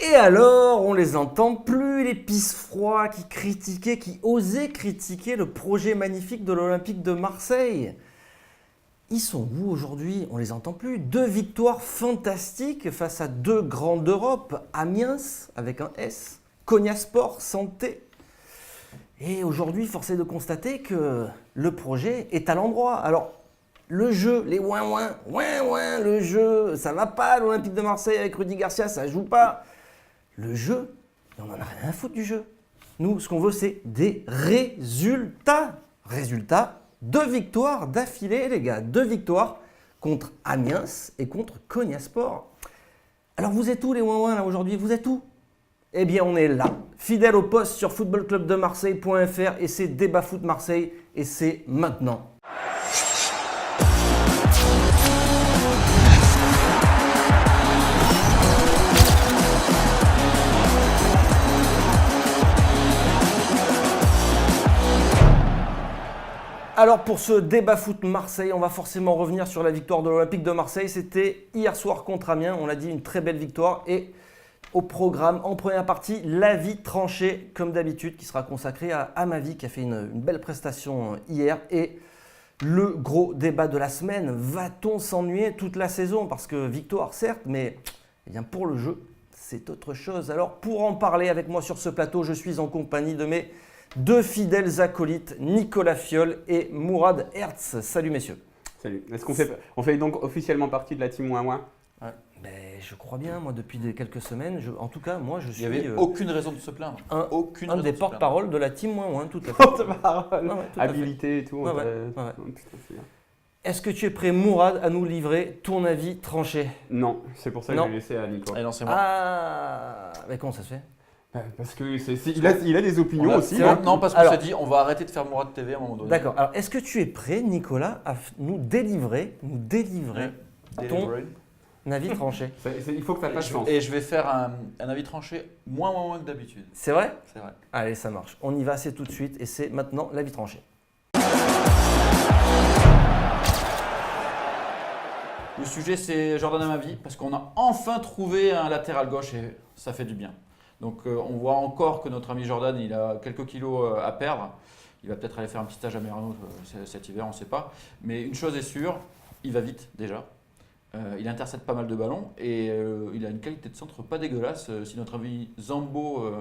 Et alors, on les entend plus, les pisse-froids qui osaient critiquer le projet magnifique de l'Olympique de Marseille. Ils sont où aujourd'hui? On les entend plus. 2 victoires fantastiques face à 2 grands d'Europe. Amiens, avec un S, Konyaspor, Santé. Et aujourd'hui, force est de constater que le projet est à l'endroit. Alors, le jeu, les ouin-ouin, le jeu, ça va pas, l'Olympique de Marseille avec Rudy Garcia, ça joue pas. Le jeu, on en a rien à foutre du jeu. Nous, ce qu'on veut, c'est des résultats. Résultats, 2 victoires d'affilée, les gars. 2 victoires contre Amiens et contre Konyaspor. Alors, vous êtes où, les ouin-ouin, là, aujourd'hui? Vous êtes où? Eh bien, on est là, fidèle au poste sur footballclubdemarseille.fr et c'est Débat Foot Marseille et c'est maintenant. Alors pour ce débat foot Marseille, on va forcément revenir sur la victoire de l'Olympique de Marseille. C'était hier soir contre Amiens, on l'a dit, une très belle victoire. Et au programme, en première partie, l'avis tranché comme d'habitude, qui sera consacré à Amavi, qui a fait une belle prestation hier. Et le gros débat de la semaine, va-t-on s'ennuyer toute la saison? Parce que victoire certes, mais eh bien, pour le jeu, c'est autre chose. Alors pour en parler avec moi sur ce plateau, je suis en compagnie de mes 2 fidèles acolytes, Nicolas Fiol et Mourad Hertz. Salut messieurs. Salut. Est-ce qu'on fait donc officiellement partie de la team ouin-ouin? Ouais. Je crois bien, moi depuis quelques semaines, en tout cas moi je suis… Il n'y avait aucune raison de se plaindre. Un des porte-parole de la team ouin-ouin, tout à fait. Porte-parole, habilité et tout. Ouais. Putain, c'est bien. Est-ce que tu es prêt, Mourad, à nous livrer ton avis tranché? Non, c'est pour ça que Non. je vais laisser à Nico. Allez, lancez-moi. Ah, mais comment ça se fait? Parce que il a des opinions aussi. C'est non, parce qu'on s'est dit, on va arrêter de faire Mourad TV à un moment donné. D'accord. Alors, est-ce que tu es prêt, Nicolas, à nous délivrer ton avis tranché? Il faut que ça passe chance. Et je vais faire un avis tranché moins que d'habitude. C'est vrai? C'est vrai. Allez, ça marche. On y va, c'est tout de suite et c'est maintenant l'avis tranché. Le sujet, c'est Jordan Amavi, parce qu'on a enfin trouvé un latéral gauche et ça fait du bien. Donc on voit encore que notre ami Jordan, il a quelques kilos à perdre. Il va peut-être aller faire un petit stage à Merano cet hiver, on ne sait pas. Mais une chose est sûre, il va vite déjà. Il intercepte pas mal de ballons et il a une qualité de centre pas dégueulasse. Si notre ami Zambo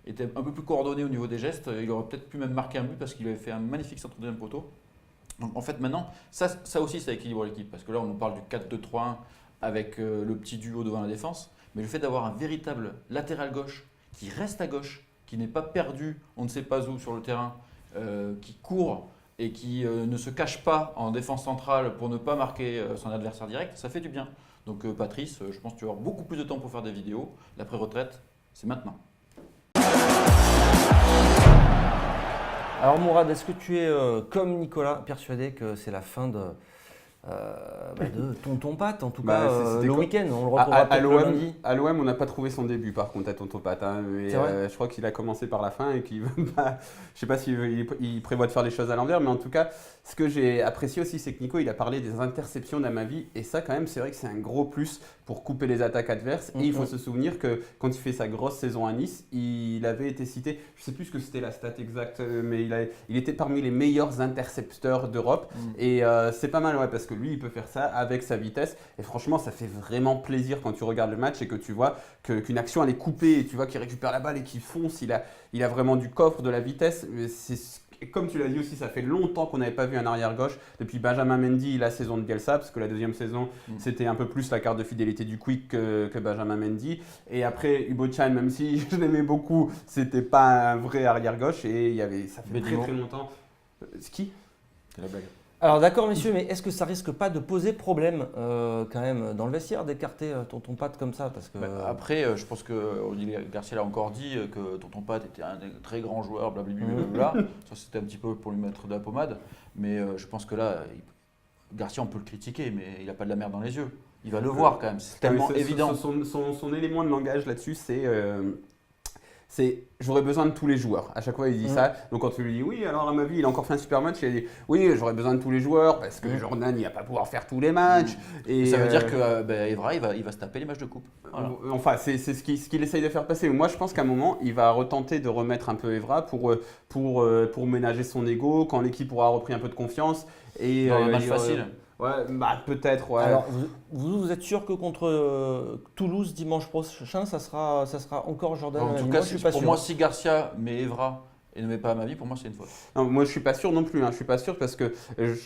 était un peu plus coordonné au niveau des gestes, il aurait peut-être pu même marquer un but parce qu'il avait fait un magnifique centre de deuxième poteau. Donc en fait maintenant, ça aussi ça équilibre l'équipe. Parce que là on nous parle du 4-2-3-1 avec le petit duo devant la défense. Mais le fait d'avoir un véritable latéral gauche qui reste à gauche, qui n'est pas perdu, on ne sait pas où sur le terrain, qui court et qui ne se cache pas en défense centrale pour ne pas marquer son adversaire direct, ça fait du bien. Donc Patrice, je pense que tu vas avoir beaucoup plus de temps pour faire des vidéos. L'après-retraite, c'est maintenant. Alors Mourad, est-ce que tu es, comme Nicolas, persuadé que c'est la fin de Tonton Pat, en tout cas le week-end, on le retrouvera peut-être le lundi. À l'OM, on n'a pas trouvé son début par contre à Tonton Pat. Je crois qu'il a commencé par la fin et qu'il veut pas. Je sais pas s'il prévoit de faire les choses à l'envers, mais en tout cas, ce que j'ai apprécié aussi, c'est que Nico, il a parlé des interceptions d'Amavi et ça, quand même, c'est vrai que c'est un gros plus pour couper les attaques adverses. Et il faut se souvenir que quand il fait sa grosse saison à Nice, il avait été cité, je sais plus ce que c'était la stat exacte, mais il était parmi les meilleurs intercepteurs d'Europe. Et c'est pas mal, ouais, parce que lui, il peut faire ça avec sa vitesse. Et franchement, ça fait vraiment plaisir quand tu regardes le match et que tu vois qu'une action, elle est coupée et tu vois qu'il récupère la balle et qu'il fonce. Il a vraiment du coffre, de la vitesse. Et comme tu l'as dit aussi, ça fait longtemps qu'on n'avait pas vu un arrière-gauche. Depuis Benjamin Mendy, la saison de Bielsa, parce que la deuxième saison, c'était un peu plus la carte de fidélité du Quick que Benjamin Mendy. Et après, Hugo Chan, même si je l'aimais beaucoup, c'était pas un vrai arrière-gauche. Et ça fait très longtemps. Qui? C'est la blague. Alors d'accord messieurs, mais est-ce que ça risque pas de poser problème quand même dans le vestiaire d'écarter Tonton Pat comme ça parce que… Après, je pense que Olivier Garcia l'a encore dit que Tonton Pat était un très grand joueur, blablabla. Ça c'était un petit peu pour lui mettre de la pommade. Mais je pense que là, Garcia on peut le critiquer, mais il n'a pas de la merde dans les yeux. Il va le voir quand même, c'est tellement évident. Son élément de langage là-dessus, j'aurais besoin de tous les joueurs. À chaque fois, il dit ça. Donc quand tu lui dis oui, alors à ma vie, il a encore fait un super match, il dit oui, j'aurais besoin de tous les joueurs parce que Jordan, il va pas pouvoir faire tous les matchs. Et ça veut dire que Evra, il va se taper les matchs de coupe. Voilà. Enfin, c'est ce qu'il essaye de faire passer. Moi, je pense qu'à un moment, il va retenter de remettre un peu Evra pour ménager son ego quand l'équipe aura repris un peu de confiance. Et un match facile. Ouais, peut-être, ouais. Alors, vous êtes sûr que contre Toulouse dimanche prochain, ça sera encore Jordan? En tout cas, pour moi, si Garcia met Evra et ne met pas Amavi, pour moi, c'est une faute. Non, moi, je suis pas sûr non plus. Je suis pas sûr parce que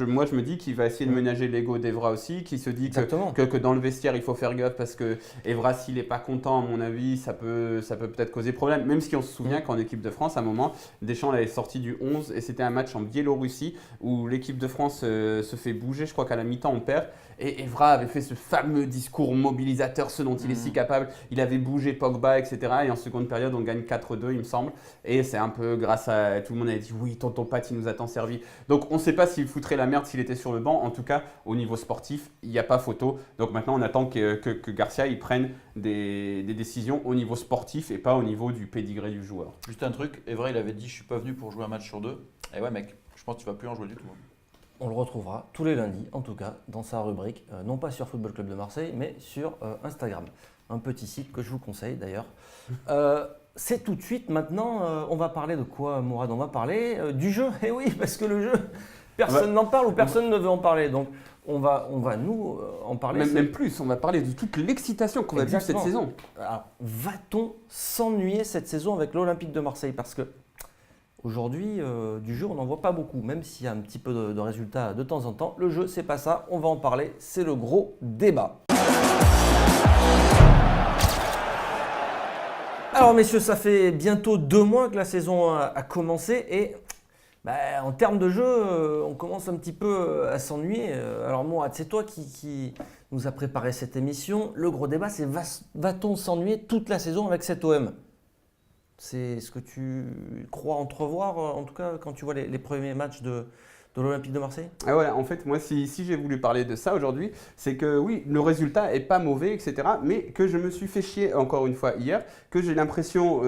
moi, je me dis qu'il va essayer de ménager l'ego d'Evra aussi, qui se dit que dans le vestiaire, il faut faire gaffe parce que Evra, s'il n'est pas content, à mon avis, ça peut peut-être causer problème. Même si on se souvient qu'en équipe de France, à un moment, Deschamps l'avait sorti du 11 et c'était un match en Biélorussie où l'équipe de France se fait bouger. Je crois qu'à la mi-temps, on perd. Et Evra avait fait ce fameux discours mobilisateur, ce dont il est si capable. Il avait bougé Pogba, etc. Et en seconde période, on gagne 4-2, il me semble. Et c'est un peu grâce à… Tout le monde avait dit « Oui, tonton Pat, il nous a tant servi ». Donc, on ne sait pas s'il foutrait la merde s'il était sur le banc. En tout cas, au niveau sportif, il n'y a pas photo. Donc, maintenant, on attend que Garcia il prenne des décisions au niveau sportif et pas au niveau du pédigré du joueur. Juste un truc, Evra, il avait dit « Je ne suis pas venu pour jouer un match sur 2 ». Et ouais, mec, je pense que tu ne vas plus en jouer du tout. On le retrouvera tous les lundis, en tout cas, dans sa rubrique, non pas sur Football Club de Marseille, mais sur Instagram. Un petit site que je vous conseille d'ailleurs. C'est tout de suite, maintenant, on va parler de quoi, Mourad? On va parler du jeu. Eh oui, parce que le jeu, personne n'en parle ou personne ne veut en parler. Donc, on va nous en parler. Même plus, on va parler de toute l'excitation qu'on va vivre cette saison. Alors, va-t-on s'ennuyer cette saison avec l'Olympique de Marseille? Parce que aujourd'hui, du jeu, on n'en voit pas beaucoup, même s'il y a un petit peu de résultats de temps en temps. Le jeu, c'est pas ça, on va en parler, c'est le gros débat. Alors messieurs, ça fait bientôt 2 mois que la saison a commencé et en termes de jeu, on commence un petit peu à s'ennuyer. Alors Mourad, c'est toi qui nous a préparé cette émission. Le gros débat, c'est va-t-on s'ennuyer toute la saison avec cet OM? C'est ce que tu crois entrevoir, en tout cas, quand tu vois les premiers matchs de l'Olympique de Marseille? Ah ouais, en fait, moi, si j'ai voulu parler de ça aujourd'hui, c'est que oui, le résultat est pas mauvais, etc. Mais que je me suis fait chier encore une fois hier, que j'ai l'impression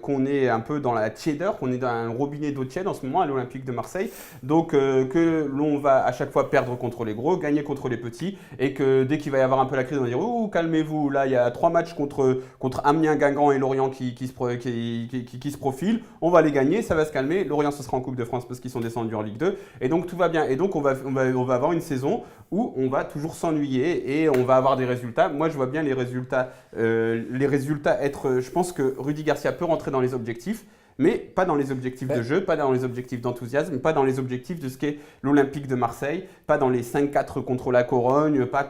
qu'on est un peu dans la tiédeur, qu'on est dans un robinet d'eau tiède en ce moment à l'Olympique de Marseille. Donc que l'on va à chaque fois perdre contre les gros, gagner contre les petits, et que dès qu'il va y avoir un peu la crise, on va dire ouh, calmez-vous, là il y a 3 matchs contre Amiens, Guingamp et Lorient qui se profilent, on va les gagner, ça va se calmer. Lorient ce sera en Coupe de France parce qu'ils sont descendus en Ligue 2. Et donc tout va bien. Et donc on va avoir une saison où on va toujours s'ennuyer et on va avoir des résultats. Moi je vois bien les résultats être… Je pense que Rudy Garcia peut rentrer dans les objectifs, mais pas dans les objectifs de jeu, pas dans les objectifs d'enthousiasme, pas dans les objectifs de ce qu'est l'Olympique de Marseille, pas dans les 5-4 contre la Corogne, pas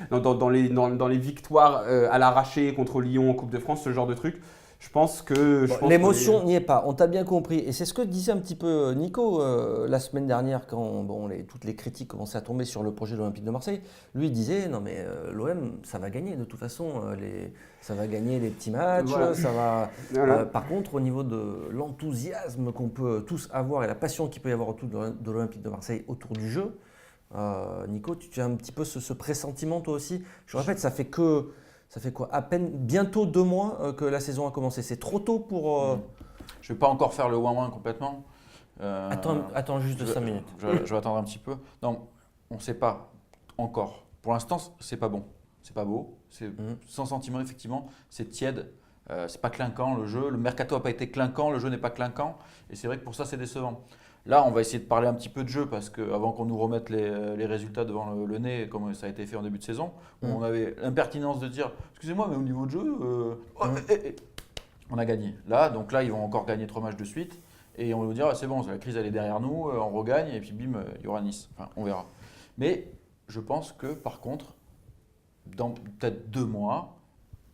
dans les victoires à l'arraché contre Lyon en Coupe de France, ce genre de trucs. Je pense que… L'émotion n'y est pas, on t'a bien compris. Et c'est ce que disait un petit peu Nico la semaine dernière quand toutes les critiques commençaient à tomber sur le projet de l'Olympique de Marseille. Lui il disait non mais l'OM ça va gagner de toute façon, ça va gagner les petits matchs, voilà. Ça va… Voilà. Par contre au niveau de l'enthousiasme qu'on peut tous avoir et la passion qu'il peut y avoir autour de l'Olympique de Marseille autour du jeu, Nico tu as un petit peu ce pressentiment toi aussi? Je répète, ça fait quoi? À peine bientôt 2 mois que la saison a commencé. C'est trop tôt pour… Je ne vais pas encore faire le ouin-ouin complètement. Attends juste 5 minutes. Je vais attendre un petit peu. Non, on ne sait pas encore. Pour l'instant, c'est pas bon. C'est pas beau. C'est sans sentiment, effectivement. C'est tiède. C'est pas clinquant le jeu. Le mercato n'a pas été clinquant. Le jeu n'est pas clinquant. Et c'est vrai que pour ça, c'est décevant. Là, on va essayer de parler un petit peu de jeu parce qu'avant qu'on nous remette les résultats devant le nez, comme ça a été fait en début de saison, où on avait l'impertinence de dire « Excusez-moi, mais au niveau de jeu, on a gagné. » Donc là, ils vont encore gagner 3 matchs de suite et on va nous dire ah, « C'est bon, la crise elle est derrière nous, on regagne et puis bim, il y aura Nice. » Enfin, on verra. Mais je pense que par contre, dans peut-être 2 mois,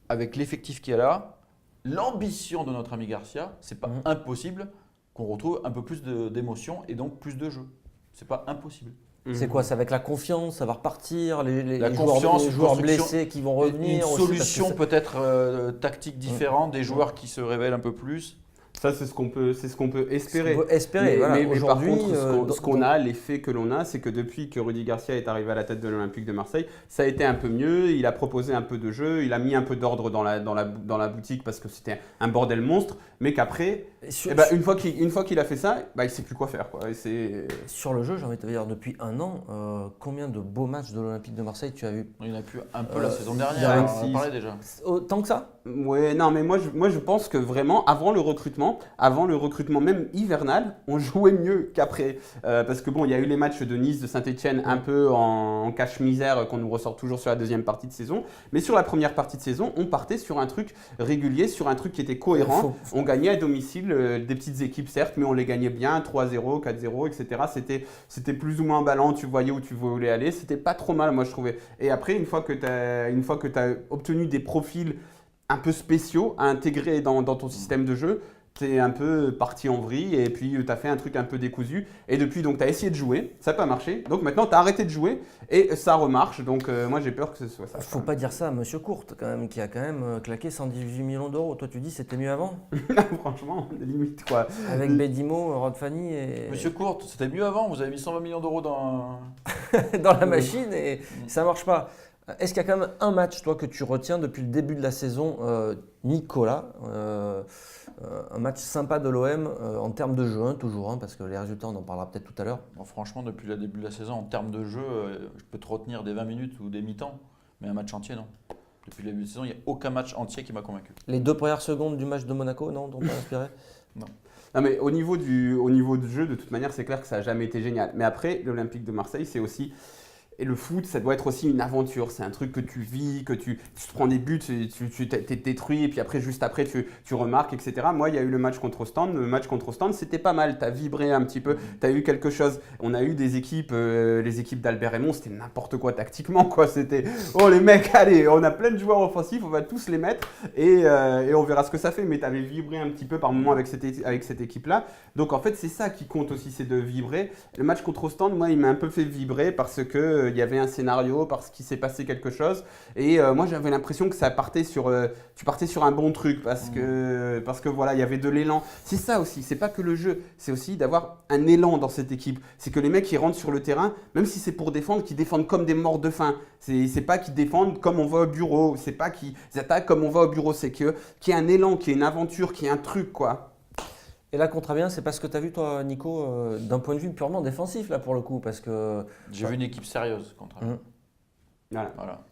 avec l'effectif qui est là, l'ambition de notre ami Garcia, c'est pas impossible qu'on retrouve un peu plus d'émotion et donc plus de jeu. C'est pas impossible. C'est quoi? C'est avec la confiance, ça va repartir, les confiance, joueurs blessés qui vont revenir. Une solution peut-être tactique différente, des joueurs qui se révèlent un peu plus. Ça, c'est ce qu'on peut espérer. Voilà. Mais par Aujourd'hui, contre, ce qu'on a, l'effet que l'on a, c'est que depuis que Rudy Garcia est arrivé à la tête de l'Olympique de Marseille, ça a été un peu mieux. Il a proposé un peu de jeu, il a mis un peu d'ordre dans la boutique parce que c'était un bordel monstre. Mais qu'après, une fois qu'il a fait ça, il ne sait plus quoi faire, quoi. Sur le jeu, j'ai envie de te dire, depuis un an, combien de beaux matchs de l'Olympique de Marseille tu as vu? Il y en a plus un peu la saison dernière, on en parlait déjà. Tant que ça? Ouais, non, mais moi je pense que vraiment, avant le recrutement même hivernal, on jouait mieux qu'après. Parce que bon, il y a eu les matchs de Nice, de Saint-Etienne un peu en cache-misère qu'on nous ressort toujours sur la deuxième partie de saison. Mais sur la première partie de saison, on partait sur un truc régulier, sur un truc qui était cohérent. On gagnait à domicile des petites équipes, certes, mais on les gagnait bien, 3-0, 4-0, etc. C'était plus ou moins ballant, tu voyais où tu voulais aller. C'était pas trop mal, moi je trouvais. Et après, une fois que tu as obtenu des profils un peu spéciaux à intégrer dans ton système de jeu, t'es un peu parti en vrille et puis tu as fait un truc un peu décousu. Et depuis, donc, tu as essayé de jouer, ça n'a pas marché. Donc maintenant, tu as arrêté de jouer et ça remarche. Donc moi, j'ai peur que ce soit ça. Faut pas dire ça à Monsieur Courte, quand même, qui a quand même claqué 118 millions d'euros. Toi, tu dis c'était mieux avant? Franchement, limite quoi. Avec Bedimo, Rod Fanny et… Monsieur Courte, c'était mieux avant, vous avez mis 120 millions d'euros dans… dans la machine et ça marche pas. Est-ce qu'il y a quand même un match, toi, que tu retiens depuis le début de la saison, Nicolas, un match sympa de l'OM en termes de jeu, toujours, parce que les résultats, on en parlera peut-être tout à l'heure. Bon, franchement, depuis le début de la saison, en termes de jeu, je peux te retenir des 20 minutes ou des mi-temps, mais un match entier, non. Depuis le début de la saison, il n'y a aucun match entier qui m'a convaincu. Les 2 premières secondes du match de Monaco, non, t'ont pas inspiré? Non. Non, mais au niveau du jeu, de toute manière, c'est clair que ça n'a jamais été génial. Mais après, l'Olympique de Marseille, c'est aussi… Et le foot, ça doit être aussi une aventure. C'est un truc que tu vis, que tu te prends des buts, tu t'es détruit, et puis après, juste après, tu remarques, etc. Moi, il y a eu le match contre Ostende. Le match contre Ostende, c'était pas mal. Tu as vibré un petit peu, tu as eu quelque chose. On a eu des équipes, les équipes d'Albert Raymond, c'était n'importe quoi tactiquement, quoi. C'était, oh les mecs, allez, on a plein de joueurs offensifs, on va tous les mettre et on verra ce que ça fait. Mais tu avais vibré un petit peu par moment avec cette équipe-là. Donc en fait, c'est ça qui compte aussi, c'est de vibrer. Le match contre Ostende, moi, il m'a un peu fait vibrer parce que il y avait un scénario, parce qu'il s'est passé quelque chose. Et moi, j'avais l'impression que ça partait tu partais sur un bon truc parce que voilà, il y avait de l'élan. C'est ça aussi, c'est pas que le jeu, c'est aussi d'avoir un élan dans cette équipe. C'est que les mecs, ils rentrent sur le terrain, même si c'est pour défendre, qu'ils défendent comme des morts de faim. C'est pas qu'ils défendent comme on va au bureau, c'est pas qu'ils attaquent comme on va au bureau, c'est qu'il y ait un élan, qu'il y ait une aventure, qu'il y ait un truc, quoi. Et là, contre Amiens, c'est pas ce que tu as vu, toi, Nico, d'un point de vue purement défensif, là, pour le coup, parce que… J'ai vu une équipe sérieuse contre Amiens. Voilà.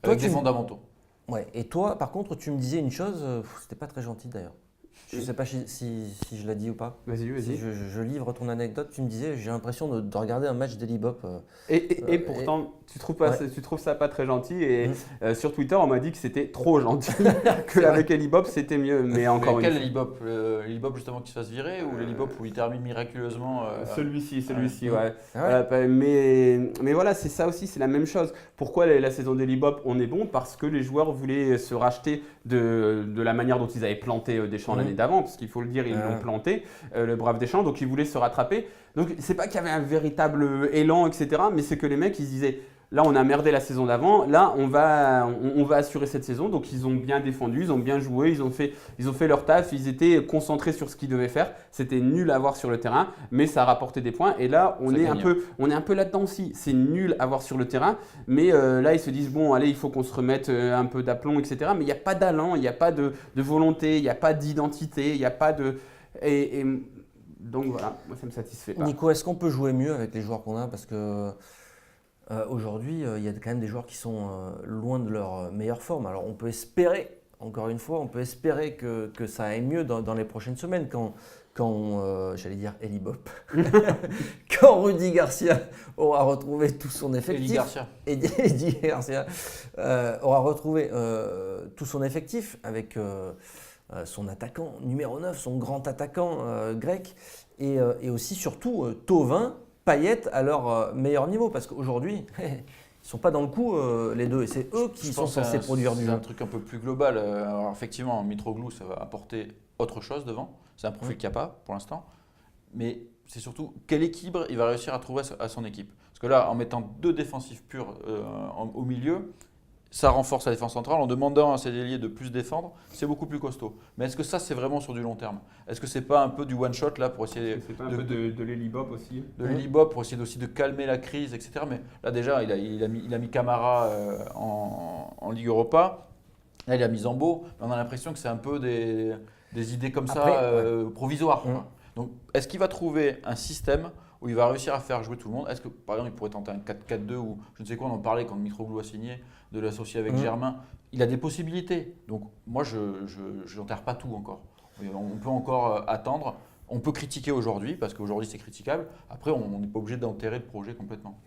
Toi, Avec des fondamentaux. Ouais. Et toi, par contre, tu me disais une chose, c'était pas très gentil d'ailleurs. Je ne sais pas si je l'ai dit ou pas. Vas-y. Si je livre ton anecdote, tu me disais, j'ai l'impression de regarder un match d'Elibop. Et pourtant, tu trouves ça pas très gentil. Et sur Twitter, on m'a dit que c'était trop gentil, qu'avec Elibop, c'était mieux. Mais encore quel Elibop? L'Elibop justement qui se fasse virer ou l'Elibop où il termine miraculeusement Celui-ci, ouais. Mais voilà, c'est ça aussi, c'est la même chose. Pourquoi la saison d'Elibop, on est bon? Parce que les joueurs voulaient se racheter de la manière dont ils avaient planté Deschamps l'année d'avant, parce qu'il faut le dire, ils l'ont planté, le brave Deschamps, donc ils voulaient se rattraper. Donc c'est pas qu'il y avait un véritable élan, etc., mais c'est que les mecs, ils disaient, là on a merdé la saison d'avant, là on va assurer cette saison, donc ils ont bien défendu, ils ont bien joué, ils ont fait leur taf, ils étaient concentrés sur ce qu'ils devaient faire, c'était nul à voir sur le terrain, mais ça a rapporté des points, et là on est un peu là-dedans aussi, c'est nul à voir sur le terrain, mais là ils se disent, bon allez, il faut qu'on se remette un peu d'aplomb, etc., mais il n'y a pas d'allant, il n'y a pas de volonté, il n'y a pas d'identité, il n'y a pas de… Donc voilà, moi ça me satisfait pas. Nico, est-ce qu'on peut jouer mieux avec les joueurs qu'on a? Parce que aujourd'hui, il y a quand même des joueurs qui sont loin de leur meilleure forme. Alors on peut espérer, encore une fois, que ça aille mieux dans les prochaines semaines quand j'allais dire Elibop, quand Rudy Garcia aura retrouvé tout son effectif. Eddie Garcia aura retrouvé tout son effectif avec… son attaquant numéro 9, son grand attaquant grec, et aussi surtout Thauvin, Payet à leur meilleur niveau, parce qu'aujourd'hui, ils ne sont pas dans le coup les deux, et c'est eux qui sont censés produire du jeu. C'est un truc un peu plus global. Alors effectivement, Mitroglou, ça va apporter autre chose devant, c'est un profil qu'il n'y a pas pour l'instant, mais c'est surtout quel équilibre il va réussir à trouver à son équipe. Parce que là, en mettant 2 défensifs purs au milieu, ça renforce la défense centrale en demandant à ses ailiers de plus défendre, c'est beaucoup plus costaud. Mais est-ce que ça, c'est vraiment sur du long terme? Est-ce que c'est pas un peu du one shot là pour essayer c'est pas un peu de l'hélibop aussi? De l'hélibop pour essayer aussi de calmer la crise, etc. Mais là déjà, il a mis Camara en Ligue Europa. Là, il a mis Zambo. On a l'impression que c'est un peu des idées comme provisoires. Quoi. Donc, est-ce qu'il va trouver un système où il va réussir à faire jouer tout le monde? Est-ce que, par exemple, il pourrait tenter un 4-4-2 ou je ne sais quoi, on en parlait quand Mitroglou a signé, de l'associer avec Germain. Il a des possibilités. Donc, moi, je n'enterre pas tout encore. On peut encore attendre. On peut critiquer aujourd'hui, parce qu'aujourd'hui, c'est critiquable. Après, on n'est pas obligé d'enterrer le projet complètement.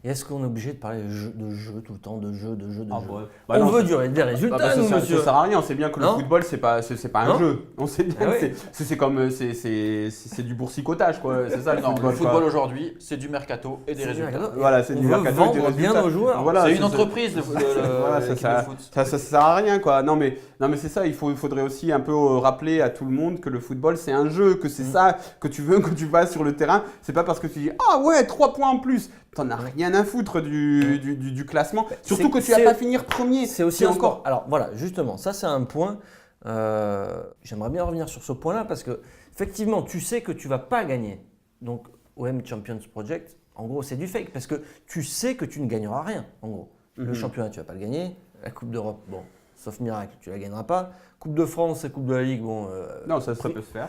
Et est-ce qu'on est obligé de parler de jeu tout le temps, de jeu? On veut des résultats, nous, monsieur. Ça sert à rien. On sait bien que le football, c'est pas un jeu. On sait bien que c'est comme c'est du boursicotage, quoi. C'est ça le football. Le football aujourd'hui, c'est du mercato et des résultats. Voilà, c'est du mercato et des résultats. Bien nos joueurs. Voilà, c'est une entreprise de foot. Ça sert à rien, quoi. Non mais c'est ça. Il faudrait aussi un peu rappeler à tout le monde que le football, c'est un jeu, que c'est ça que tu veux que tu vas sur le terrain. C'est pas parce que tu dis 3 points en plus. T'en as rien à foutre du classement. Surtout que tu vas pas finir premier. C'est aussi encore. Alors voilà, justement, ça c'est un point. J'aimerais bien revenir sur ce point-là parce que effectivement, tu sais que tu vas pas gagner. Donc OM Champions Project, en gros, c'est du fake parce que tu sais que tu ne gagneras rien. En gros, le championnat, tu vas pas le gagner. La Coupe d'Europe, bon, sauf miracle, tu la gagneras pas. Coupe de France et Coupe de la Ligue, bon. Non, ça peut se faire.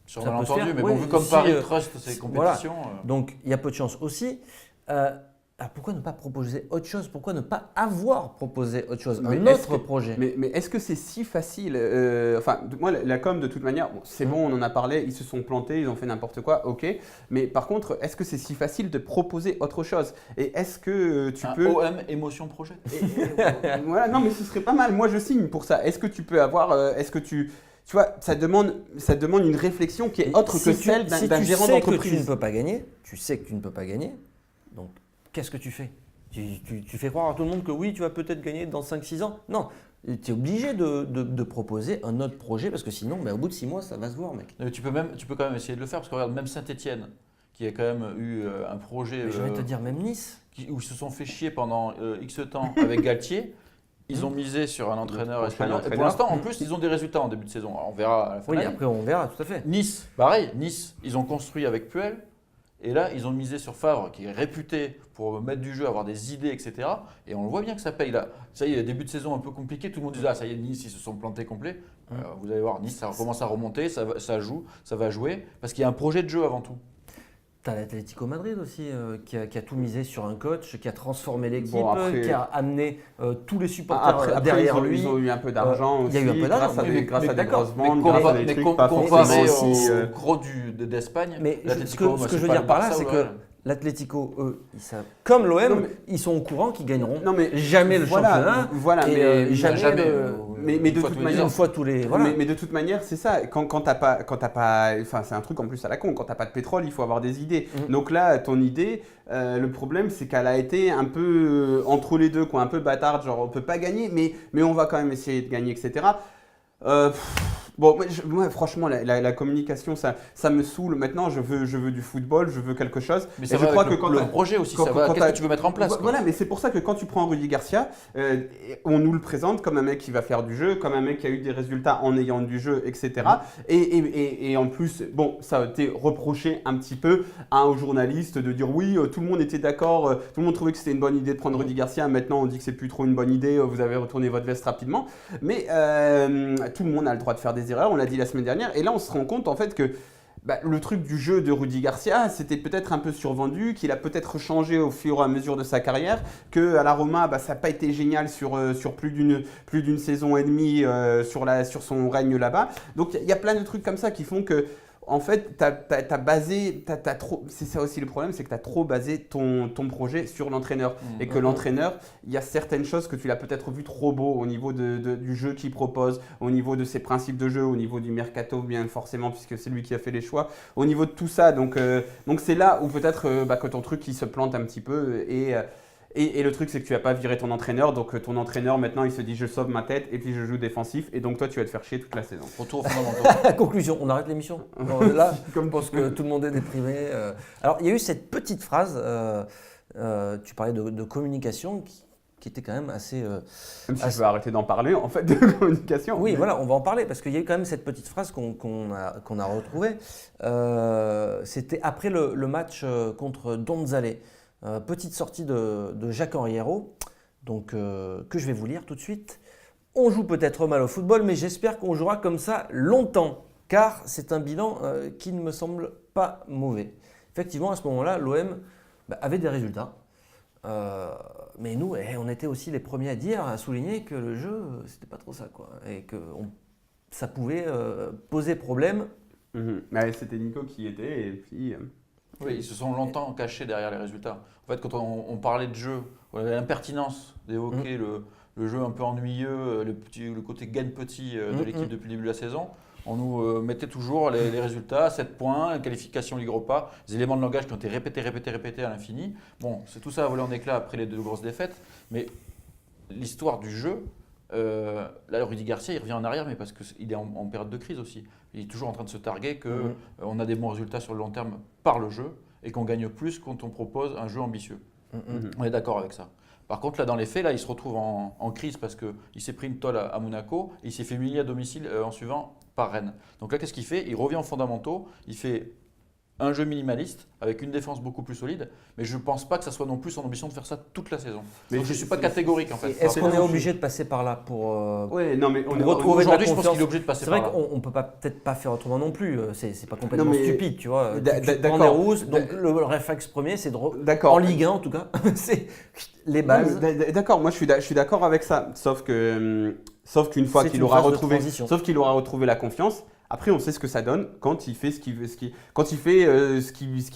Sur malentendu, mais bon, vu comme Paris trust ces compétitions. Voilà. Donc il y a peu de chance aussi. Alors pourquoi ne pas proposer autre chose? Pourquoi ne pas avoir proposé autre chose? Un autre projet? Mais est-ce que c'est si facile? Enfin, moi, la com, de toute manière, c'est bon, on en a parlé, ils se sont plantés, ils ont fait n'importe quoi, ok. Mais par contre, est-ce que c'est si facile de proposer autre chose? Et est-ce que tu peux… OM Émotion Projet. Voilà, non, mais ce serait pas mal. Moi, je signe pour ça. Est-ce que tu peux avoir… Est-ce que tu vois, ça demande une réflexion qui est autre que celle d'un gérant d'entreprise. Tu sais que tu ne peux pas gagner, tu sais que tu ne peux pas gagner, donc… Qu'est-ce que tu fais? Tu fais croire à tout le monde que oui, tu vas peut-être gagner dans 5-6 ans? Non, tu es obligé de proposer un autre projet parce que sinon, au bout de 6 mois, ça va se voir, mec. Tu peux quand même essayer de le faire parce que regarde, même Saint-Etienne, qui a quand même eu un projet… je vais te dire, même Nice. Où ils se sont fait chier pendant X temps avec Galtier. Ils ont misé sur un entraîneur espagnol. Et pour l'instant, en plus, ils ont des résultats en début de saison. Alors, on verra à la fin. Oui, après, on verra, tout à fait. Nice, pareil. Nice, ils ont construit avec Puel. Et là, ils ont misé sur Favre, qui est réputé pour mettre du jeu, avoir des idées, etc. Et on le voit bien que ça paye. Là, ça y est, début de saison un peu compliqué. Tout le monde disait, ça y est, Nice, ils se sont plantés complets. Vous allez voir, Nice, ça commence à remonter, ça joue, ça va jouer. Parce qu'il y a un projet de jeu avant tout. Tu as l'Atlético Madrid aussi, qui a tout misé sur un coach, qui a transformé l'équipe, qui a amené tous les supporters derrière lui. Ils ont eu un peu d'argent aussi. Il y a eu un peu d'argent. Grâce à des grosses ventes, mais comparé au gros d'Espagne, mais ce que je veux dire par là, c'est que l'Atlético, eux, ils savent, comme l'OM, ils sont au courant qu'ils gagneront jamais le championnat. Voilà, jamais. Mais de toute manière, une fois tous les. Voilà. Mais de toute manière, c'est ça. Quand t'as pas, enfin, c'est un truc en plus à la con. Quand t'as pas de pétrole, il faut avoir des idées. Donc là, ton idée, le problème, c'est qu'elle a été un peu entre les deux, quoi, un peu bâtarde. Genre, on peut pas gagner, mais on va quand même essayer de gagner, etc. Bon, moi, franchement, la communication, ça me saoule. Maintenant, je veux du football, je veux quelque chose. Mais ça, je crois que le projet aussi, qu'est-ce que tu veux mettre en place? Voilà, mais c'est pour ça que quand tu prends Rudy Garcia, on nous le présente comme un mec qui va faire du jeu, comme un mec qui a eu des résultats en ayant du jeu, etc. Et en plus, bon, ça a été reproché un petit peu aux journalistes de dire oui, tout le monde était d'accord, tout le monde trouvait que c'était une bonne idée de prendre Rudy Garcia. Maintenant, on dit que c'est plus trop une bonne idée, vous avez retourné votre veste rapidement. Mais tout le monde a le droit de faire des erreurs, on l'a dit la semaine dernière, et là on se rend compte en fait que le truc du jeu de Rudy Garcia, c'était peut-être un peu survendu, qu'il a peut-être changé au fur et à mesure de sa carrière, qu'à la Roma, ça n'a pas été génial sur plus d'une saison et demie sur son règne là-bas. Donc il y a plein de trucs comme ça qui font que en fait, c'est ça aussi le problème, c'est que tu as trop basé ton projet sur l'entraîneur. Et que l'entraîneur, il y a certaines choses que tu l'as peut-être vu trop beau au niveau du jeu qu'il propose, au niveau de ses principes de jeu, au niveau du mercato, bien forcément, puisque c'est lui qui a fait les choix, au niveau de tout ça. Donc c'est là où peut-être que ton truc il se plante un petit peu. Et le truc, c'est que tu n'as pas viré ton entraîneur. Donc, ton entraîneur, maintenant, il se dit je sauve ma tête et puis je joue défensif. Et donc, toi, tu vas te faire chier toute la saison. Retour aux fondamentaux. Conclusion, on arrête l'émission. Là, je pense que tout le monde est déprimé. Alors, il y a eu cette petite phrase, tu parlais de communication, qui était quand même assez… Même si je vais arrêter d'en parler, en fait, de communication. Oui, voilà, on va en parler, parce qu'il y a eu quand même cette petite phrase qu'on a retrouvée. C'était après le match contre Donzale. Petite sortie de Jacques-Henri Hérault, donc, que je vais vous lire tout de suite. On joue peut-être mal au football, mais j'espère qu'on jouera comme ça longtemps, car c'est un bilan qui ne me semble pas mauvais. Effectivement, à ce moment-là, l'OM avait des résultats. Mais nous, on était aussi les premiers à dire, à souligner que le jeu, c'était pas trop ça, quoi, et que ça pouvait poser problème. C'était Nico qui y était, et puis… Oui, ils se sont longtemps cachés derrière les résultats. En fait, quand on parlait de jeu, on avait l'impertinence d'évoquer le jeu un peu ennuyeux, le côté gagne petit de l'équipe depuis le début de la saison. On nous mettait toujours les résultats, 7 points, qualification Ligue Europa, des éléments de langage qui ont été répétés à l'infini. Bon, c'est tout ça a volé en éclats après les 2 grosses défaites, mais l'histoire du jeu, là, Rudy Garcia, il revient en arrière, mais parce qu'il est en période de crise aussi. Il est toujours en train de se targuer qu'on a des bons résultats sur le long terme par le jeu et qu'on gagne plus quand on propose un jeu ambitieux. On est d'accord avec ça. Par contre, là, dans les faits, là, il se retrouve en crise parce qu'il s'est pris une tôle à Monaco et il s'est fait humilier à domicile en suivant par Rennes. Donc là, qu'est-ce qu'il fait? Il revient aux fondamentaux, il fait un jeu minimaliste avec une défense beaucoup plus solide, mais je ne pense pas que ça soit non plus son ambition de faire ça toute la saison. Mais je ne suis pas catégorique en fait. Est-ce qu'on est obligé de passer par là pour retrouver aujourd'hui, je pense qu'il est obligé de passer par là. C'est vrai qu'on ne peut peut-être pas faire autrement non plus, c'est pas complètement stupide, tu vois. Tu prends d'accord. des rousses, donc le réflexe premier, c'est en Ligue 1 en tout cas, c'est les bases. D'accord, moi je suis d'accord avec ça, sauf qu'une fois qu'il aura retrouvé la confiance, après, on sait ce que ça donne quand il fait ce qu'il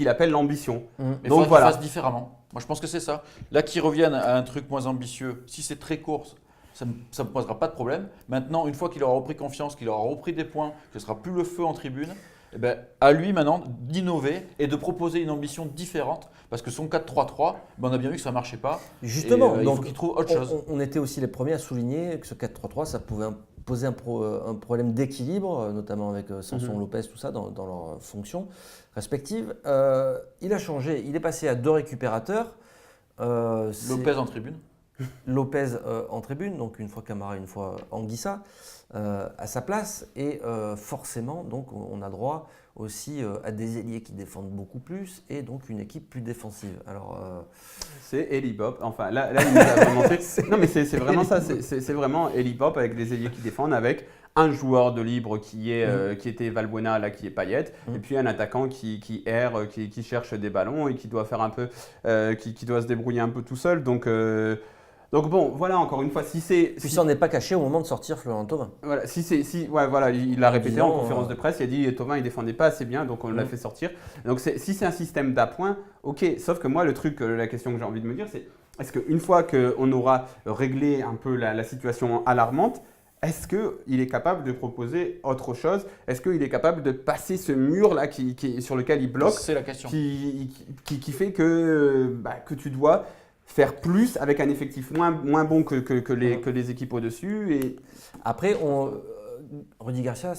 appelle l'ambition. Mais donc voilà. Qu'il fasse différemment. Moi, je pense que c'est ça. Là, qu'il revienne à un truc moins ambitieux, si c'est très court, ça ne me posera pas de problème. Maintenant, une fois qu'il aura repris confiance, qu'il aura repris des points, que ce sera plus le feu en tribune, à lui maintenant d'innover et de proposer une ambition différente. Parce que son 4-3-3, on a bien vu que ça ne marchait pas. Justement, donc, il faut qu'il trouve autre chose. On était aussi les premiers à souligner que ce 4-3-3, ça pouvait poser un problème d'équilibre, notamment avec Sanson Lopez, tout ça, dans leurs fonctions respectives. Il a changé, il est passé à 2 récupérateurs. Lopez en tribune. Lopez en tribune, donc une fois Camara, une fois Anguissa, à sa place. Et forcément, donc, on a droit aussi à des ailiers qui défendent beaucoup plus et donc une équipe plus défensive. Alors, c'est Eli Bob. Enfin, là il nous a vraiment fait… Non, mais c'est vraiment ça. C'est vraiment Eli Bob avec des ailiers qui défendent, avec un joueur de libre qui était Valbuena, là qui est Payet, et puis un attaquant qui erre, qui cherche des ballons et qui doit faire un peu, qui doit se débrouiller un peu tout seul. Donc bon, voilà, encore une fois, si c'est… Puis ça n'est pas caché au moment de sortir Florent Thauvin. Voilà, voilà, il l'a répété en conférence de presse, il a dit Thauvin il défendait pas assez bien, donc on l'a fait sortir. Donc si c'est un système d'appoint, ok, sauf que moi la question que j'ai envie de me dire, c'est est-ce qu'une fois qu'on aura réglé un peu la situation alarmante, est-ce qu'il est capable de proposer autre chose? Est-ce qu'il est capable de passer ce mur-là sur lequel il bloque? C'est la question. Qui fait que tu dois faire plus avec un effectif moins bon que les équipes au-dessus. Et… Après, Rudy Garcia,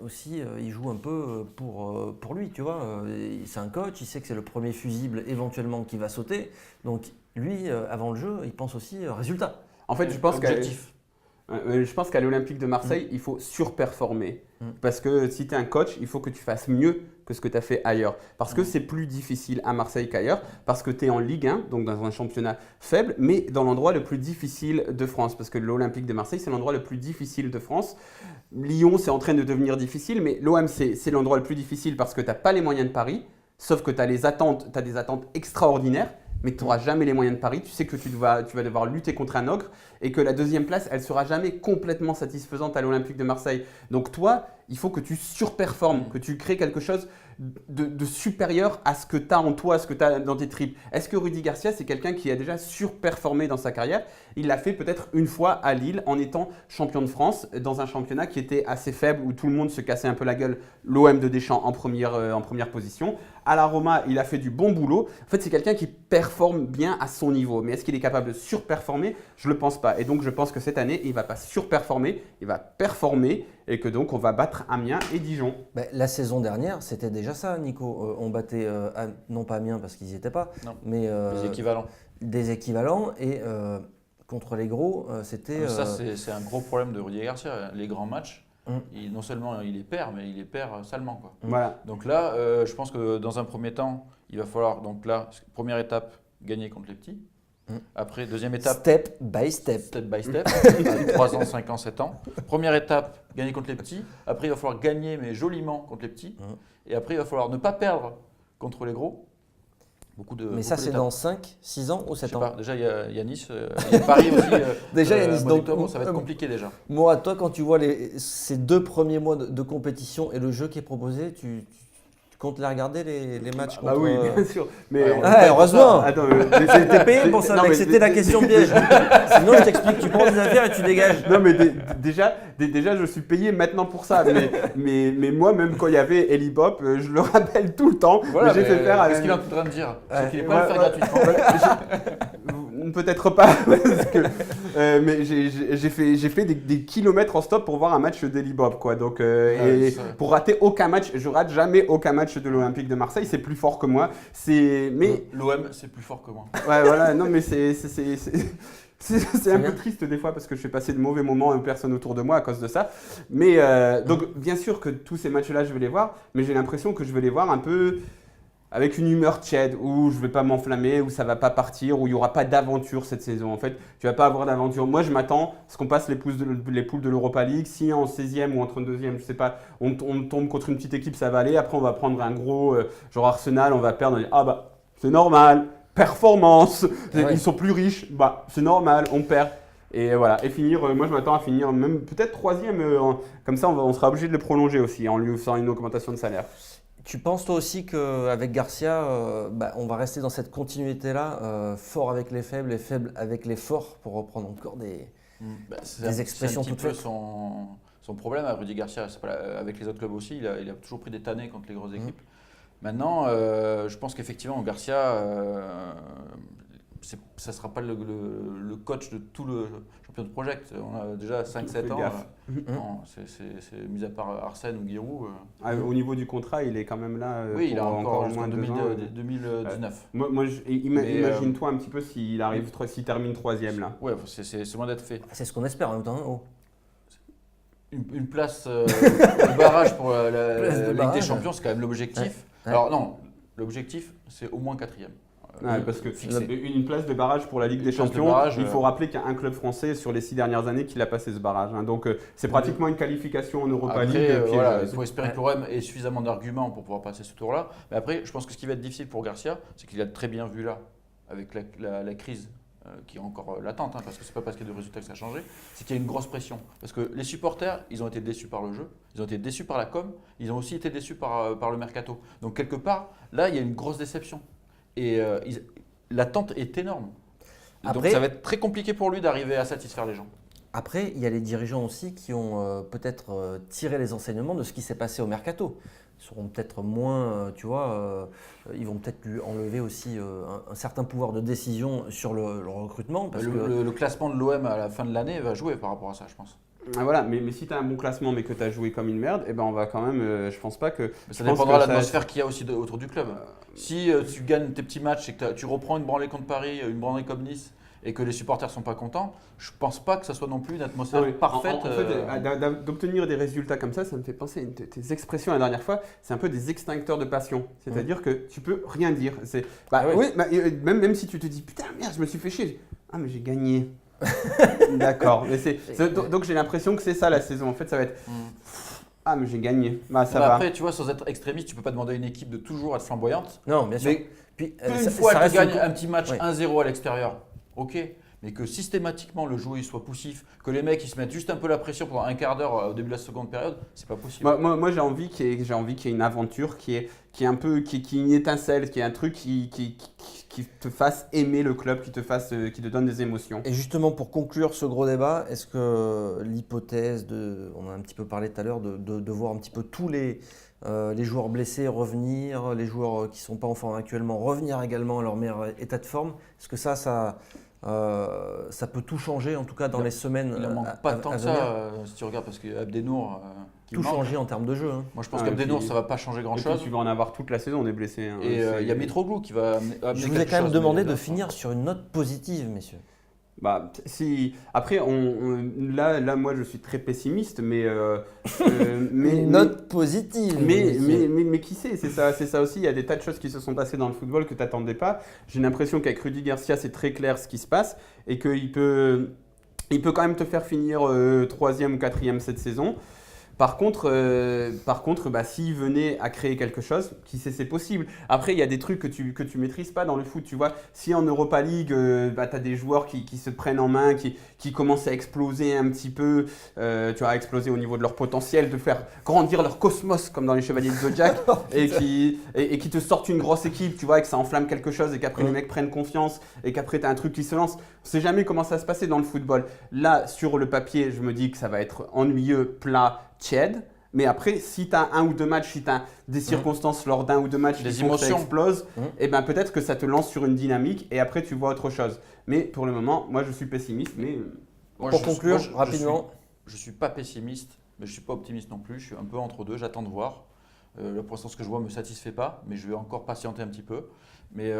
aussi, il joue un peu pour lui, tu vois. C'est un coach, il sait que c'est le premier fusible éventuellement qui va sauter. Donc lui, avant le jeu, il pense aussi résultat. En fait, je pense qu'à l'Olympique de Marseille, il faut surperformer. Parce que si tu es un coach, il faut que tu fasses mieux que ce que tu as fait ailleurs. Parce que c'est plus difficile à Marseille qu'ailleurs. Parce que tu es en Ligue 1, donc dans un championnat faible, mais dans l'endroit le plus difficile de France. Parce que l'Olympique de Marseille, c'est l'endroit le plus difficile de France. Lyon, c'est en train de devenir difficile, mais l'OM, c'est l'endroit le plus difficile parce que tu n'as pas les moyens de Paris. Sauf que tu as des attentes extraordinaires. Mais tu n'auras jamais les moyens de Paris. Tu sais que tu vas devoir lutter contre un ogre et que la deuxième place, elle ne sera jamais complètement satisfaisante à l'Olympique de Marseille. Donc toi, il faut que tu surperformes, que tu crées quelque chose de supérieur à ce que tu as en toi, à ce que tu as dans tes tripes. Est-ce que Rudy Garcia, c'est quelqu'un qui a déjà surperformé dans sa carrière? Il l'a fait peut-être une fois à Lille en étant champion de France dans un championnat qui était assez faible où tout le monde se cassait un peu la gueule. L'OM de Deschamps en première position. À la Roma, il a fait du bon boulot. En fait, c'est quelqu'un qui performe bien à son niveau. Mais est-ce qu'il est capable de surperformer? Je ne le pense pas. Et donc, je pense que cette année, il ne va pas surperformer, il va performer et que donc, on va battre Amiens et Dijon. La saison dernière, c'était déjà ça, Nico. On battait, non pas Amiens parce qu'ils n'y étaient pas, mais des équivalents. Des équivalents. Et contre les gros, c'était… Ça, c'est un gros problème de Rudy Garcia. Les grands matchs, non seulement il les perd, mais il les perd salement, quoi. Voilà. Donc là, je pense que dans un premier temps, il va falloir, donc là, première étape, gagner contre les petits. Après, deuxième étape, step by step. Step by step, 3 ans, 5 ans, 7 ans. Première étape, gagner contre les petits. Après, il va falloir gagner, mais joliment, contre les petits. Et après, il va falloir ne pas perdre contre les gros. Mais ça, c'est dans 5, 6 ans ou 7 ans? Pas. Déjà, il y a Nice, il y a Paris aussi. Déjà, il y a Nice. Donc, ça va être compliqué déjà. Moi, toi, quand tu vois ces 2 premiers mois de compétition et le jeu qui est proposé, tu comptes les regarder, les matchs contre… oui, bien sûr. Mais heureusement. Attends, t'es payé pour ça, mec. C'était la question piège. Sinon, je t'explique, tu prends des affaires et tu dégages. Non, mais déjà, je suis payé maintenant pour ça. Mais moi, même quand il y avait Eli Bop, je le rappelle tout le temps. Voilà, j'ai fait faire. Qu'est-ce qu'il est en train de dire? C'est qu'il n'est pas le faire gratuitement. Peut-être pas, parce que, mais j'ai fait des kilomètres en stop pour voir un match d'Eli Bop, quoi. Donc, pour rater aucun match, je rate jamais aucun match de l'Olympique de Marseille. C'est plus fort que moi. L'OM, c'est plus fort que moi. Ouais, voilà. Non, mais c'est un peu triste des fois parce que je fais passer de mauvais moments à personne autour de moi à cause de ça. Mais donc, bien sûr que tous ces matchs-là, je vais les voir, mais j'ai l'impression que je vais les voir un peu avec une humeur tiède, où je ne vais pas m'enflammer, où ça ne va pas partir, où il n'y aura pas d'aventure cette saison. En fait, tu ne vas pas avoir d'aventure. Moi, je m'attends à ce qu'on passe les poules de l'Europa League. Si en 16e ou en 32e, je ne sais pas, on tombe contre une petite équipe, ça va aller. Après, on va prendre un gros, genre Arsenal, on va perdre. On va dire, ah bah, c'est normal, performance, ils sont plus riches, bah, c'est normal, on perd. Et voilà, et finir, moi je m'attends à finir même peut-être 3e, comme ça on sera obligé de le prolonger aussi en lui faisant une augmentation de salaire. Tu penses toi aussi qu'avec Garcia, on va rester dans cette continuité-là, fort avec les faibles avec les forts, pour reprendre encore des expressions toutes faites. C'est un petit peu son problème à Rudy Garcia. Avec les autres clubs aussi, il a toujours pris des tannés contre les grosses équipes. Maintenant, je pense qu'effectivement, Garcia, ça ne sera pas le coach de tout le champion de Project. On a déjà 5-7 ans. C'est mis à part Arsène ou Giroud. Au niveau du contrat, il est quand même là oui, il a encore moins de 2019. Imagine-toi un petit peu s'il termine 3e là. Ouais, c'est loin d'être fait. C'est ce qu'on espère en même temps. Une place de barrage pour la Ligue des Champions, c'est quand même l'objectif. Ouais. Alors non, l'objectif, c'est au moins 4e. Parce que une place de barrage pour la Ligue des Champions, il faut rappeler qu'il y a un club français sur les 6 dernières années qui l'a passé ce barrage. Donc c'est pratiquement une qualification en Europa League. Il faut espérer que l'OM ait suffisamment d'arguments pour pouvoir passer ce tour-là. Mais après, je pense que ce qui va être difficile pour Garcia, c'est qu'il a très bien vu là, avec la crise qui est encore latente, parce que c'est pas parce qu'il y a des résultats que ça a changé, c'est qu'il y a une grosse pression. Parce que les supporters, ils ont été déçus par le jeu, ils ont été déçus par la com, ils ont aussi été déçus par le mercato. Donc quelque part, là, il y a une grosse déception. Et l'attente est énorme. Donc ça va être très compliqué pour lui d'arriver à satisfaire les gens. Après, il y a les dirigeants aussi qui ont peut-être tiré les enseignements de ce qui s'est passé au mercato. Ils seront peut-être moins, ils vont peut-être lui enlever aussi un certain pouvoir de décision sur le recrutement. Parce que le classement de l'OM à la fin de l'année va jouer par rapport à ça, je pense. Voilà, mais si tu as un bon classement mais que tu as joué comme une merde, on va quand même, je pense pas que… Ça dépendra de l'atmosphère qu'il y a aussi autour du club. Si tu gagnes tes petits matchs et que tu reprends une branlée contre Paris, une branlée comme Nice, et que les supporters ne sont pas contents, je ne pense pas que ça soit non plus une atmosphère parfaite. En fait, d'obtenir des résultats comme ça me fait penser à tes expressions la dernière fois, c'est un peu des extincteurs de passion. C'est-à-dire que tu peux rien dire. Même si tu te dis, putain, merde, je me suis fait chier. Ah, mais j'ai gagné. D'accord. Donc j'ai l'impression que c'est ça la saison. En fait, ça va être… Ah, mais j'ai gagné. Ça va. Après, tu vois, sans être extrémiste, tu ne peux pas demander à une équipe de toujours être flamboyante. Non, bien sûr. Mais une fois que tu gagnes un petit match 1-0 à l'extérieur, ok. Mais que systématiquement le jeu il soit poussif, que les mecs ils se mettent juste un peu la pression pendant un quart d'heure au début de la seconde période, c'est pas possible. Moi j'ai envie qu'il y ait une aventure, qui est une étincelle, qui est un truc qui te fasse aimer le club, qui te donne des émotions. Et justement pour conclure ce gros débat, est-ce que l'hypothèse on a un petit peu parlé tout à l'heure, de voir un petit peu tous les joueurs blessés revenir, les joueurs qui ne sont pas en forme actuellement revenir également à leur meilleur état de forme, est-ce que ça peut tout changer, en tout cas dans les semaines. Il n'en manque pas tant que ça, si tu regardes, parce qu'Abdenour. Tout changer en termes de jeu. Moi, je pense qu'Abdenour, ça ne va pas changer grand-chose. Tu vas en avoir toute la saison, on est blessé. Et il y a Mitroglou qui va amener Je vous ai quand même demandé de finir sur une note positive, messieurs. Bah, si. Après, là, moi, je suis très pessimiste, mais Une note positive. mais qui sait, c'est ça aussi. Il y a des tas de choses qui se sont passées dans le football que tu n'attendais pas. J'ai l'impression qu'avec Rudy Garcia, c'est très clair ce qui se passe et qu'il peut quand même te faire finir 3e ou 4e cette saison. Par contre, bah, s'il venait à créer quelque chose, qui sait, c'est possible. Après, il y a des trucs que tu maîtrises pas dans le foot. Tu vois, si en Europa League, bah, tu as des joueurs qui se prennent en main, qui commencent à exploser un petit peu, tu vois, à exploser au niveau de leur potentiel, de faire grandir leur cosmos, comme dans les Chevaliers de Zodiac, et qui te sortent une grosse équipe, tu vois, et que ça enflamme quelque chose, et qu'après les mecs prennent confiance, et qu'après tu as un truc qui se lance. On sait jamais comment ça va se passer dans le football. Là, sur le papier, je me dis que ça va être ennuyeux, plat, tiède, mais après, si tu as un ou deux matchs, si tu as des circonstances lors d'un ou deux matchs qui font que ça explose, et ben peut-être que ça te lance sur une dynamique et après tu vois autre chose. Mais pour le moment, moi je suis pessimiste. Mais pour conclure rapidement, je suis pas pessimiste, mais je suis pas optimiste non plus. Je suis un peu entre deux. J'attends de voir. Pour l'instant, ce que je vois me satisfait pas, mais je vais encore patienter un petit peu. Mais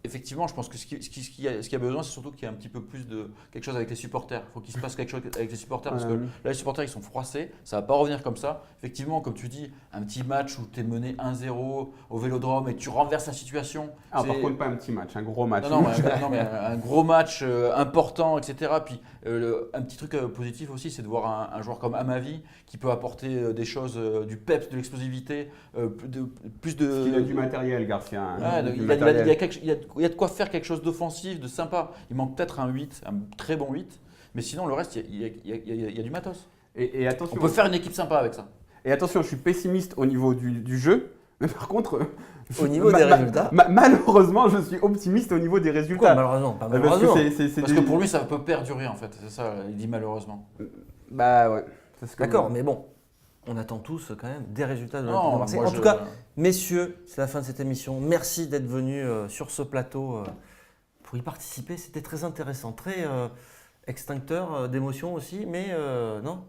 effectivement, je pense que ce qu'il y a besoin, c'est surtout qu'il y ait un petit peu plus de quelque chose avec les supporters. Il faut qu'il se passe quelque chose avec les supporters parce que là, les supporters, ils sont froissés. Ça ne va pas revenir comme ça. Effectivement, comme tu dis, un petit match où tu es mené 1-0 au Vélodrome et tu renverses la situation. Par contre, pas un petit match, un gros match. Non, mais un gros match important, etc. Puis un petit truc positif aussi, c'est de voir un joueur comme Amavi qui peut apporter des choses, du peps, de l'explosivité, plus de. Parce qu'il a du matériel, Garcia. Il y a de quoi faire quelque chose d'offensif, de sympa. Il manque peut-être un 8, un très bon 8. Mais sinon, le reste, il y a du matos. Et attention, on peut faire une équipe sympa avec ça. Et attention, je suis pessimiste au niveau du jeu. Mais par contre, au niveau des résultats, malheureusement, je suis optimiste au niveau des résultats. Pourquoi malheureusement, pas malheureusement. Parce que pour lui, ça peut perdurer en fait. C'est ça, il dit malheureusement. Bah ouais. D'accord, mais bon, on attend tous quand même des résultats de l'Olympique de Marseille. En tout cas, messieurs, c'est la fin de cette émission. Merci d'être venus sur ce plateau pour y participer. C'était très intéressant, très extincteur d'émotions aussi, mais non.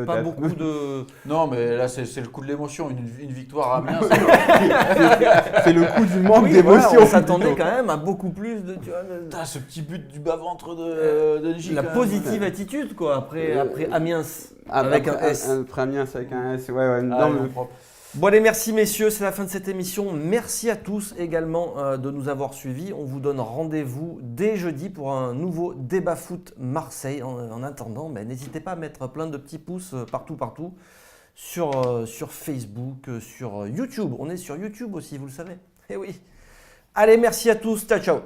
Pas beaucoup de. Non, mais là, c'est le coup de l'émotion. Une victoire à Amiens. C'est le coup du manque d'émotion. Voilà, on s'attendait quand même à beaucoup plus de. Tu vois, ce petit but du bas-ventre de J. La positive attitude, quoi, après Amiens. Avec un S. Après Amiens avec un S, ouais. Non, mais propre. Bon allez, merci messieurs, c'est la fin de cette émission. Merci à tous également de nous avoir suivis. On vous donne rendez-vous dès jeudi pour un nouveau débat foot Marseille. En attendant, n'hésitez pas à mettre plein de petits pouces partout sur Facebook, sur YouTube. On est sur YouTube aussi, vous le savez. Eh oui. Allez, merci à tous, ciao.